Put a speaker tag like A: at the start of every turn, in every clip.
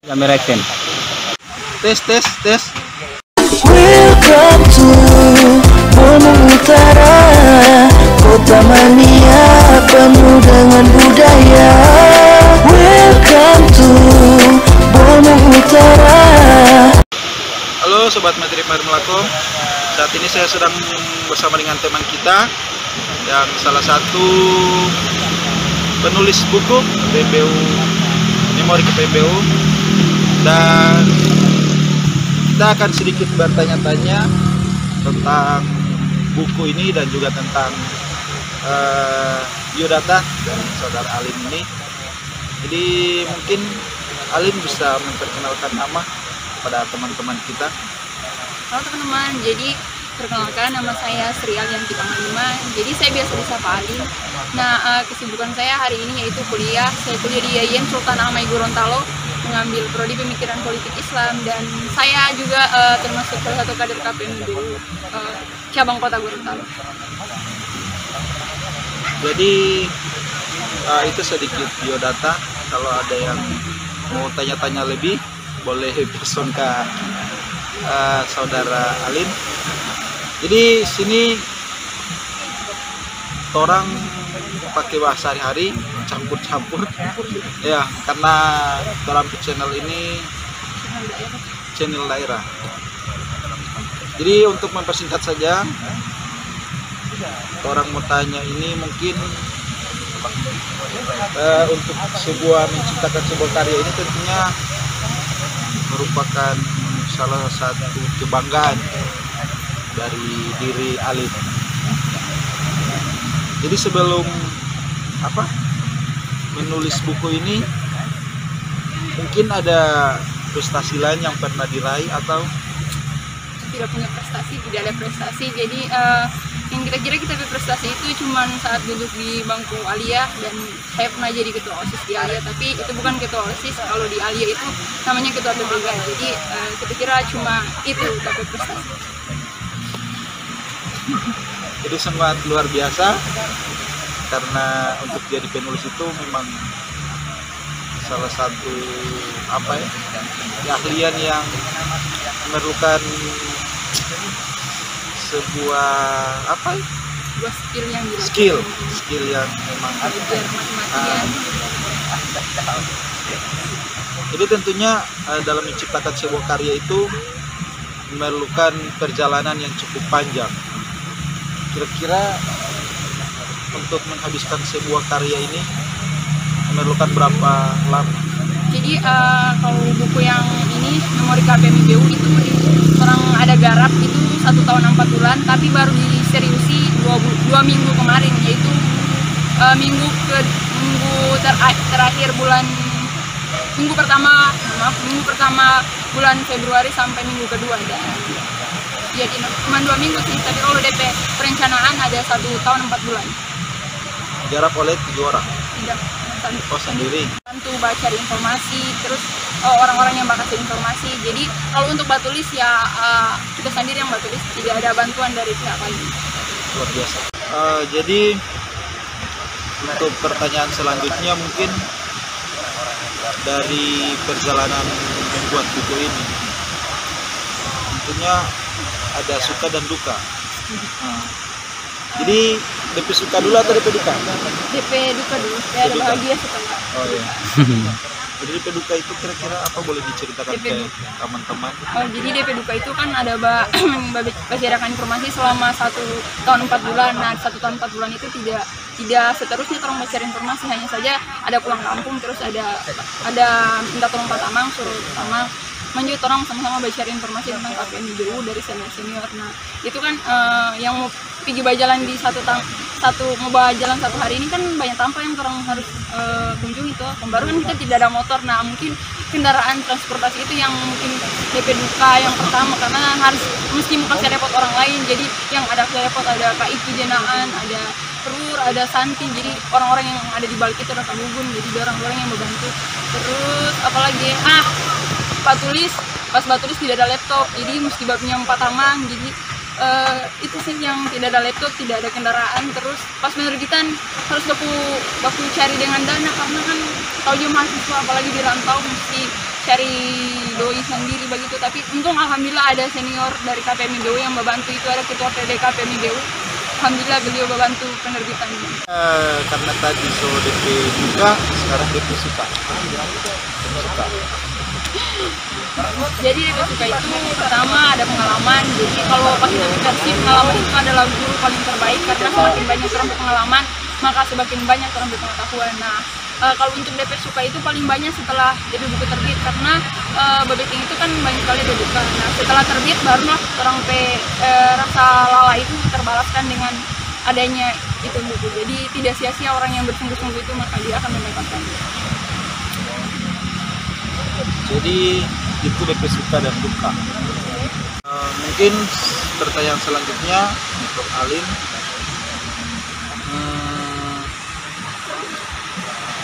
A: Kamera action.
B: Tes.
C: Welcome to Bandung Utara, kota mania penuh dengan budaya. Welcome to Bandung Utara.
B: Halo Sobat Materi Parmelakom. Saat ini saya sedang bersama dengan teman kita yang salah satu penulis buku PBU, Memori ke PBU, dan kita akan sedikit bertanya-tanya tentang buku ini dan juga tentang biodata dari saudara Alin ini. Jadi mungkin Alin bisa memperkenalkan nama kepada teman-teman kita.
D: Halo teman-teman, jadi perkenalkan nama saya Sri Alianti Panglima. Jadi saya biasa disapa Alin. Nah, kesibukan saya hari ini yaitu kuliah. Saya kuliah di IAIN Sultan Ahmad Gorontalo, mengambil prodi pemikiran politik Islam, dan saya juga termasuk salah satu kader KPMU cabang Kota Gorontalo.
B: Jadi itu sedikit biodata. Kalau ada yang mau tanya-tanya lebih, boleh person ke saudara Alin. Jadi sini orang pakai bahasa sehari-hari, campur-campur ya, karena orang channel ini channel daerah. Jadi untuk mempersingkat saja, orang mau tanya ini mungkin untuk menciptakan sebuah karya ini tentunya merupakan salah satu kebanggaan dari diri Alin. Jadi sebelum menulis buku ini, mungkin ada prestasi lain yang pernah diraih atau
D: Tidak punya prestasi, tidak ada prestasi. Jadi yang kira-kira kita berprestasi itu cuman saat duduk di bangku Alia, dan saya pernah jadi ketua OSIS di Alia, tapi itu bukan ketua OSIS. Kalau di Alia itu namanya ketua PBG. Jadi kira-kira cuma itu dapat prestasi.
B: itu sangat luar biasa, karena untuk jadi penulis itu memang salah satu keahlian yang memerlukan sebuah
D: Dua skill yang dilakukan.
B: skill yang memang ada. Jadi tentunya dalam menciptakan sebuah karya itu memerlukan perjalanan yang cukup panjang. Kira-kira untuk menghabiskan sebuah karya ini memerlukan berapa lama?
D: Jadi kalau buku yang ini Memori KPMU itu orang ada garap itu 1 tahun 4 bulan, tapi baru diseriusi 2 minggu kemarin, yaitu minggu terakhir minggu pertama bulan Februari sampai minggu kedua. Jadi cuma 2 minggu sih, tapi kalau DP perencanaan ada 1 tahun 4 bulan.
B: Garap oleh 7 orang?
D: Tidak,
B: sendiri.
D: Bantu baca informasi, terus orang-orang yang bakal kasih informasi. Jadi kalau untuk batulis ya kita sendiri yang batulis, tidak ada bantuan dari pihak lain.
B: Luar biasa. Jadi untuk pertanyaan selanjutnya mungkin dari perjalanan membuat buku ini, tentunya ada suka dan duka. Jadi DP suka dulu atau DP duka?
D: DP duka dulu, saya ada bahagia setelah.
B: Oh iya. Jadi DP duka itu kira-kira apa, boleh diceritakan
D: DP
B: ke
D: duka.
B: teman-teman?
D: Jadi DP duka itu kan ada bacakan informasi selama 1 tahun 4 bulan. Nah 1 tahun 4 bulan itu tidak seterusnya tolong baca informasi, hanya saja ada pulang kampung, terus ada minta tolong Pak Tamang, suruh Tamang lanjut orang sama-sama baca informasi tentang KPMU dari senior. Nah itu kan yang mau pergi jalan di mau bawa jalan 1 hari ini kan banyak tanpa yang orang harus kunjungi tuh. Baru kan kita tidak ada motor. Nah mungkin kendaraan transportasi itu yang mungkin DP duka yang pertama, karena mesti mau kasih repot orang lain. Jadi yang ada kasih repot ada KI Jenaan, ada Perur, ada Santi. Jadi orang-orang yang ada di balik itu ada Kamugun, jadi orang-orang yang membantu. Terus apalagi pas batulis tidak ada laptop, jadi mesti punya 4 tamang. Jadi itu sih yang tidak ada laptop, tidak ada kendaraan, terus pas penerbitan harus baku cari dengan dana karena kan tahu juga mahasiswa apalagi di rantau mesti cari doi sendiri begitu. Tapi untung alhamdulillah ada senior dari KPMIBU yang membantu, itu ada ketua PD KPMIBU. Alhamdulillah beliau membantu penerbitan ini.
B: Karena tadi so DP buka, sekarang DP suka.
D: Jadi DP suka itu pertama ada pengalaman. Jadi kalau pas kita versi pengalaman itu adalah guru paling terbaik karena semakin banyak orang berpengalaman maka semakin banyak orang berpengetahuan. Nah, kalau untuk DP suka itu paling banyak setelah DP buku terbit karena Babeting itu kan banyak sekali ada buka. Nah, setelah terbit barulah orang rasa lala itu terbalaskan dengan adanya itu buku. Jadi tidak sia-sia orang yang bersungguh-sungguh itu maka dia akan mendapatkan.
B: Jadi itu DP suka dan duka. Mungkin pertanyaan selanjutnya untuk Alin.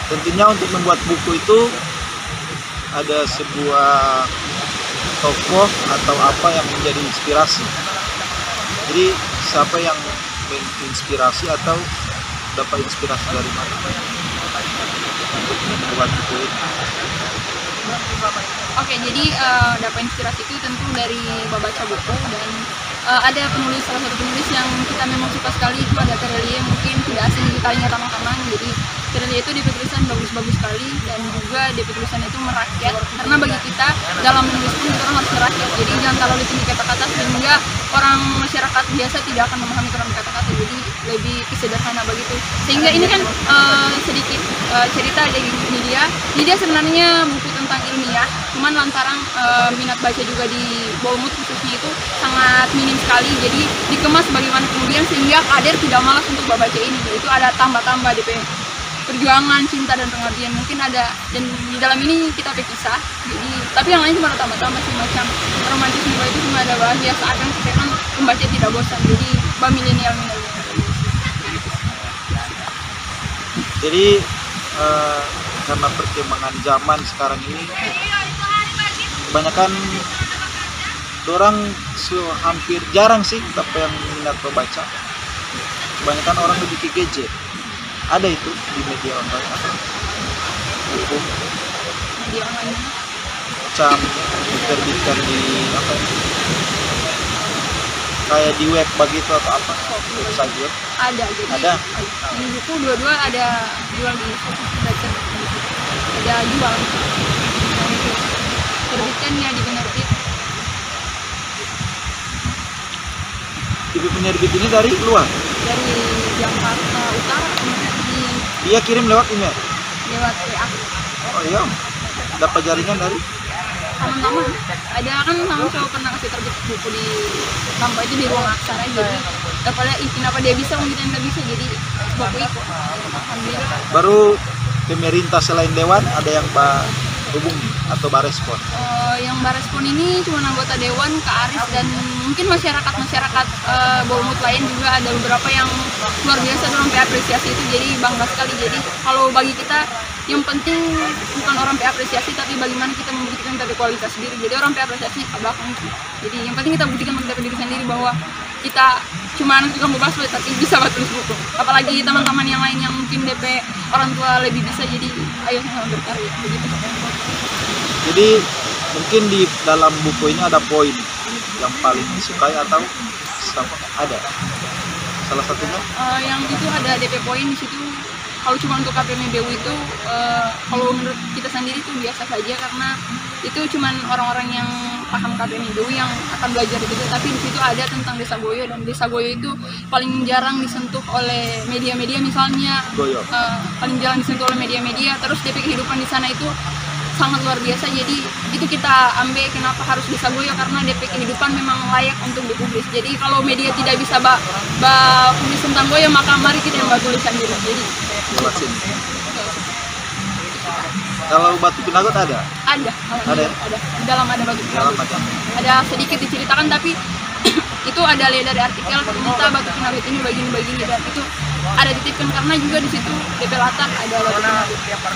B: Tentunya untuk membuat buku itu ada sebuah tokoh atau apa yang menjadi inspirasi. Jadi siapa yang menginspirasi atau dapat inspirasi dari mana untuk membuat buku ini?
D: Oke, jadi dapat inspirasi itu tentu dari membaca buku dan ada salah satu penulis yang kita memang suka sekali, itu ada Terelie, mungkin tidak asing di telinga teman-teman. Jadi Terelie itu DP tulisan bagus-bagus sekali dan juga DP tulisan itu merakyat karena bagi kita dalam menulis pun kita harus merakyat. Jadi jangan terlalu tinggi kata-kata sehingga orang masyarakat biasa tidak akan memahami kurang kata-kata, jadi lebih sederhana begitu. Sehingga ini kan sedikit cerita dari Nidia sebenarnya buku tentang ilmiah, cuman lantaran minat baca juga di Bolmut khususnya itu sangat minim sekali, jadi dikemas bagaimana kemudian sehingga kader tidak malas untuk membaca ini. Itu ada tambah-tambah DP perjuangan, cinta dan pengabdian mungkin ada, dan di dalam ini kita kisah. Jadi tapi yang lain cuma ada tambah-tambah semacam romantisme itu cuma ada bahagia seakan sekarang membaca tidak bosan. Jadi milenial.
B: Jadi karena perkembangan zaman sekarang ini kebanyakan orang hampir jarang sih tapi yang minat membaca. Kebanyakan orang lebih ke gadget. Ada itu di media online atau buku
D: Media online
B: macam diterbitkan di apa ya? Kayak di web begitu atau apa? Website web?
D: ada, jadi
B: Ada.
D: di buku dua-dua ada jual di baca, ada jual terbitkan ya di penerbit.
B: Ibu penerbit ini dari luar?
D: Dari Jakarta Utara,
B: Dia kirim lewat email?
D: lewat WA.
B: Oh iya, dapat jaringan dari?
D: Teman-teman ada kan sama cowok pernah kasih terbit buku di tanpa itu di ruang aksara, jadi dapatnya kenapa dia bisa kita nggak bisa, jadi buku itu alhamdulillah.
B: Baru pemerintah selain dewan ada yang hubungi atau barespon?
D: Yang barespon ini cuma anggota dewan, Kak Aris, dan mungkin masyarakat Bolmut lain juga ada beberapa yang luar biasa dalam apresiasi itu, jadi bangga sekali. Jadi kalau bagi kita yang penting bukan orang apresiasi tapi bagaimana kita membuktikan dari kualitas diri. Jadi orang apresiasi ke belakang itu. Jadi yang penting kita buktikan pada diri sendiri bahwa kita cuma anak tukang bebas tapi bisa tulis buku. Apalagi teman-teman yang lain yang mungkin DP orang tua lebih bisa, jadi ayo sama berkarya begitu.
B: Jadi mungkin di dalam buku ini ada poin yang paling disukai atau ada salah satunya?
D: Yang itu ada DP poin di situ. Kalau cuma untuk KPMIBU itu, kalau menurut kita sendiri itu biasa saja karena itu cuma orang-orang yang paham KPMIBU yang akan belajar itu. Tapi di situ ada tentang Desa Goyo, dan Desa Goyo itu paling jarang disentuh oleh media-media, misalnya paling jarang disentuh oleh media-media. Terus DP kehidupan di sana itu sangat luar biasa, jadi itu kita ambil kenapa harus Desa Goyo, karena DP kehidupan memang layak untuk dipublis. Jadi kalau media tidak bisa publis tentang Goyo, maka mari kita yang tulisan diri. Jadi
B: lewat sini. Kalau Batu Pinagot ada?
D: Ada. Di dalam ada Batu Pinagot. Ada sedikit diceritakan, tapi itu ada lihat dari artikel ternyata Batu Pinagot ini begini-begini, dan itu ada ditipkan karena juga di situ DP latar ada Batu Pinagot.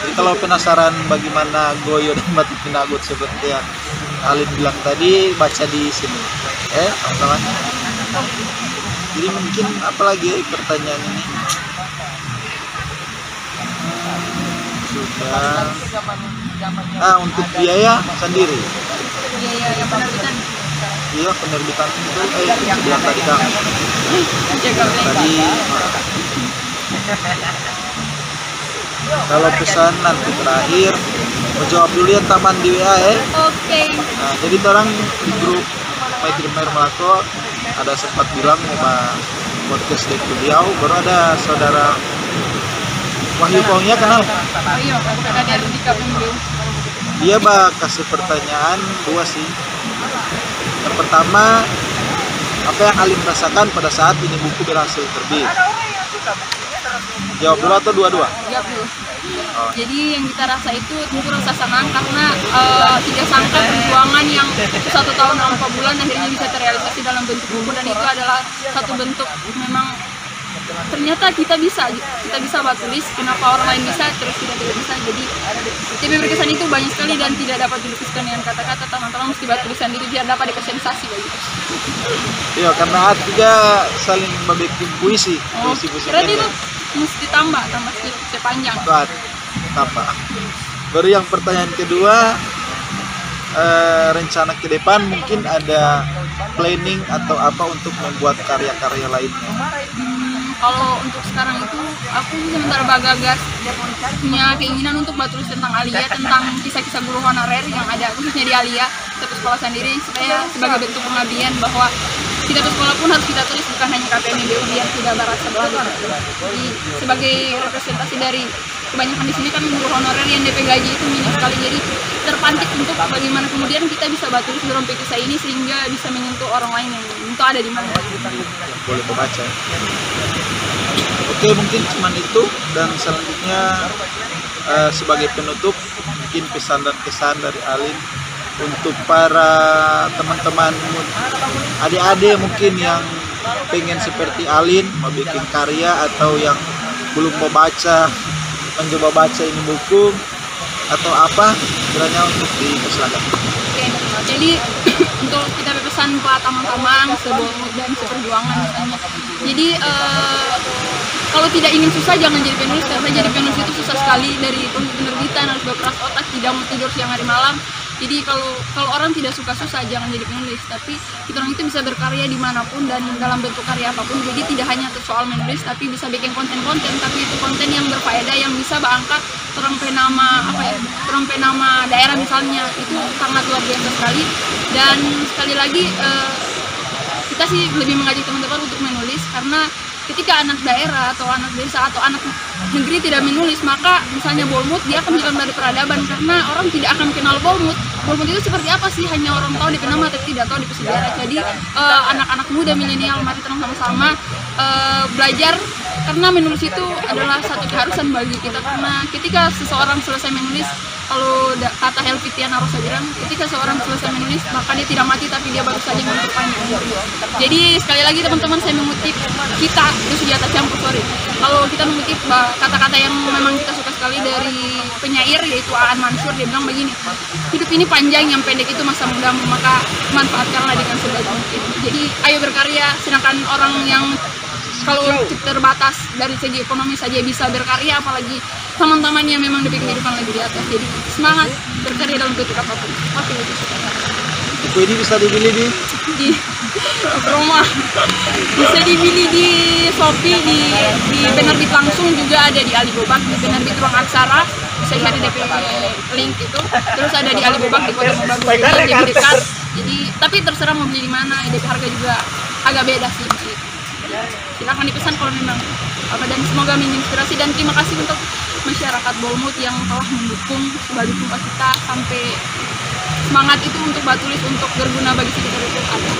B: Jadi kalau penasaran bagaimana Goyo dan Batu Pinagot seperti yang Alin bilang tadi, baca di sini. teman-teman. Jadi mungkin apalagi pertanyaan ini sudah. Untuk biaya sendiri.
D: Biaya yang penerbitan.
B: Iya, penerbitan itu bilang tadi Kang. Tadi kalau pesan nanti terakhir menjawab dulu ya teman di WA ya.
D: Oke.
B: Nah, jadi orang di grup Maitri Melako ada sempat bilang mau podcast dari beliau, baru ada saudara Wahyu Pongnya kenal.
D: Oh iya, ada di KPMG.
B: Dia kasih pertanyaan dua sih. Yang pertama, apa yang Alim rasakan pada saat ini buku berhasil terbit? Jawab dulu atau dua-dua?
D: Jawab dulu.
B: Oh.
D: Jadi yang kita rasa itu tentu rasa senang karena tidak sangka perjuangan yang 1 tahun 4 bulan akhirnya bisa terrealisasi dalam bentuk buku, dan itu adalah satu bentuk memang ternyata kita bisa buat tulis, kenapa orang lain bisa terus kita tidak bisa. Jadi yang berkesan itu banyak sekali dan tidak dapat dilukiskan dengan kata-kata. Teman-teman mesti buat tulisan itu biar dapat sensasi bagi kita.
B: Iya, karena juga saling membuat puisi
D: Berarti itu mesti tambah sepanjang.
B: Buat apa? Baru yang pertanyaan kedua, rencana ke depan mungkin ada planning atau apa untuk membuat karya-karya lainnya?
D: Kalau untuk sekarang itu aku sementara bagagas punya keinginan untuk tulis tentang Alia, tentang kisah-kisah guru honorer yang ada khususnya di Alia satu sekolah sendiri, supaya sebagai bentuk pengabdian bahwa kita ke sekolah pun harus kita tulis, bukan hanya KPMBU, biar tidak merasa berlalu. Jadi sebagai representasi dari kebanyakan di sini kan guru honorer yang DP gaji itu minim sekali, jadi terpantik untuk bagaimana kemudian kita bisa tulis dalam kisah ini sehingga bisa menyentuh orang lain yang itu ada di mana.
B: Boleh membaca. Oke, mungkin cuman itu, dan selanjutnya sebagai penutup mungkin pesan dan kesan dari Alim untuk para teman-teman adik-adik mungkin yang pengen seperti Alin mau bikin karya atau yang belum mau mencoba baca ini buku atau apa kiranya untuk dipersilakan.
D: Oke, jadi untuk kita berpesan buat teman-teman sebolmut dan seperjuangan misalnya. Jadi kalau tidak ingin susah jangan jadi penulis, karena jadi penulis itu susah sekali, dari penerbitan harus berkeras otak, tidak mau tidur siang hari malam. Jadi kalau orang tidak suka susah jangan jadi penulis, tapi kita orang itu bisa berkarya dimanapun dan dalam bentuk karya apapun. Jadi tidak hanya soal menulis, tapi bisa bikin konten-konten, tapi itu konten yang berfaedah yang bisa berangkat orang penama daerah misalnya, itu sangat luar biasa sekali. Dan sekali lagi kita sih lebih mengajak teman-teman untuk menulis, karena ketika anak daerah atau anak desa atau anak negeri tidak menulis, maka misalnya Bolmut dia akan hilang dari peradaban, karena orang tidak akan kenal Bolmut. Bolmut itu seperti apa sih? Hanya orang tahu di nama tapi tidak tahu di sejarah. Jadi anak-anak muda milenial mari terus sama-sama belajar, karena menulis itu adalah satu keharusan bagi kita, karena ketika seseorang selesai menulis, kalau kata Helvitiana Rosa bilang, ketika seorang selesai menulis maka dia tidak mati tapi dia baru saja memperpanjang. Jadi sekali lagi teman-teman, saya mengutip kita itu senjata campur, kalau kita mengutip kata-kata yang memang kita suka sekali dari penyair yaitu Aan Mansur, dia bilang begini, hidup ini panjang, yang pendek itu masa mudamu, maka manfaatkanlah dengan sebaik mungkin. Jadi ayo berkarya, sedangkan orang yang kalau terbatas dari segi ekonomi saja bisa berkarya, apalagi teman-teman yang memang lebih kehidupan lagi di atas. Jadi semangat berkarya dalam bentuk apapun. Oke, itu.
B: Buku ini bisa dibeli
D: di Roma, bisa dibeli di Shopee, di penerbit langsung juga ada di Alibobak, di penerbit Ruang Aksara bisa cari DP link itu, terus ada di Alibobak di Kota Mobagu, jadi lebih dekat. Jadi tapi terserah mau beli di mana, DP harga juga agak beda sih. Silahkan dipesan kalau memang apa, dan semoga menginspirasi, dan terima kasih untuk masyarakat Bolmut yang telah mendukung sebagai tumpah kita sampai semangat itu untuk tulis, untuk berguna bagi sekitar itu ada.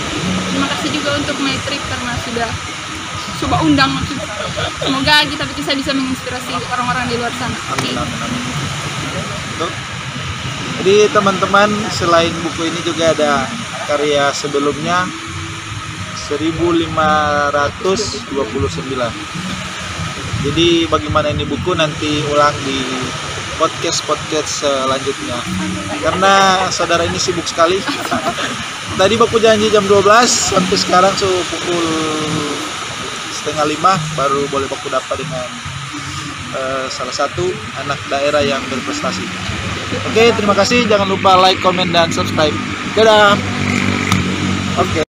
D: Terima kasih juga untuk Maitri karena sudah coba undang, semoga kita bisa menginspirasi orang-orang di luar sana.
B: Amin. Jadi teman-teman, selain buku ini juga ada karya sebelumnya 1529. Jadi bagaimana ini buku nanti ulang di podcast selanjutnya. Karena saudara ini sibuk sekali. Tadi baku janji jam 12 sampai sekarang pukul 4:30 baru boleh baku dapat dengan salah satu anak daerah yang berprestasi. Oke, terima kasih. Jangan lupa like, comment, dan subscribe. Dadah. Oke.